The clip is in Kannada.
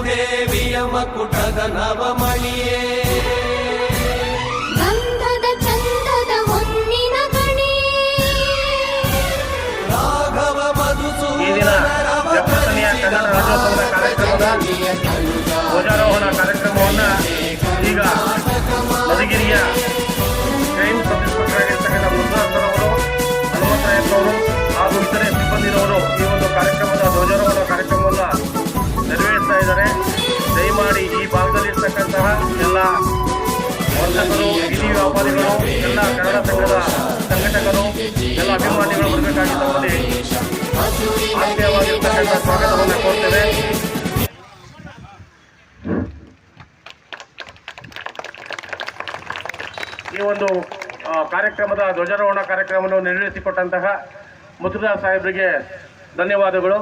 ದೇವಿಯ ಮಕುಟದ ನವಮಣಿಯೇ ಗಂಧದ ಚಂದದ ಹೊನ್ನಿನ ಗಣಿ ರಾಘವ ಈ ದಿನ 70ನೇ ಕನ್ನಡ ರಾಜ್ಯೋತ್ಸವದ ಕಾರ್ಯಕ್ರಮದ ಧ್ವಜಾರೋಹಣ ಕಾರ್ಯಕ್ರಮವನ್ನು ಈಗ ಮಧುಗಿರಿಯ ಕ್ರೈಮ್ ಸಬ್ ಇನ್ಸ್ಪೆಕ್ಟರ್ ಮುರುಘಾಸರವರು ಹನುಮಂತಯ್ಯನವರು ಹಾಗೂ ಇತರೆ ಸಿಬ್ಬಂದಿರವರು ಈ ಒಂದು ಕಾರ್ಯಕ್ರಮದ ಧ್ವಜಾರೋಹಣ ಕಾರ್ಯಕ್ರಮವನ್ನು ನೆರವೇರಿಸ್ತಾ ಇದ್ದಾರೆ. ದಯಮಾಡಿ ಈ ಭಾಗದಲ್ಲಿರ್ತಕ್ಕಂತಹ ಎಲ್ಲ ವರ್ತಕರು, ಬೀದಿ ವ್ಯಾಪಾರಿಗಳು, ಎಲ್ಲ ಕನ್ನಡ ಸಂಘದ ಸಂಘಟಕರು, ಎಲ್ಲ ಅಭಿಮಾನಿಗಳು ಬರಬೇಕಾಗಿ ತಮ್ಮಲ್ಲಿ ಆತ್ಮೀಯವಾಗಿರ್ತಕ್ಕಂಥ ಸ್ವಾಗತವನ್ನು ಕೋರ್ತೇವೆ. ಈ ಒಂದು ಕಾರ್ಯಕ್ರಮದ ಧ್ವಜಾರೋಹಣ ಕಾರ್ಯಕ್ರಮವನ್ನು ನೆರವೇರಿಸಿಕೊಟ್ಟಂತಹ ಮುತ್ತುದಾಸ್ ಸಾಹೇಬರಿಗೆ ಧನ್ಯವಾದಗಳು.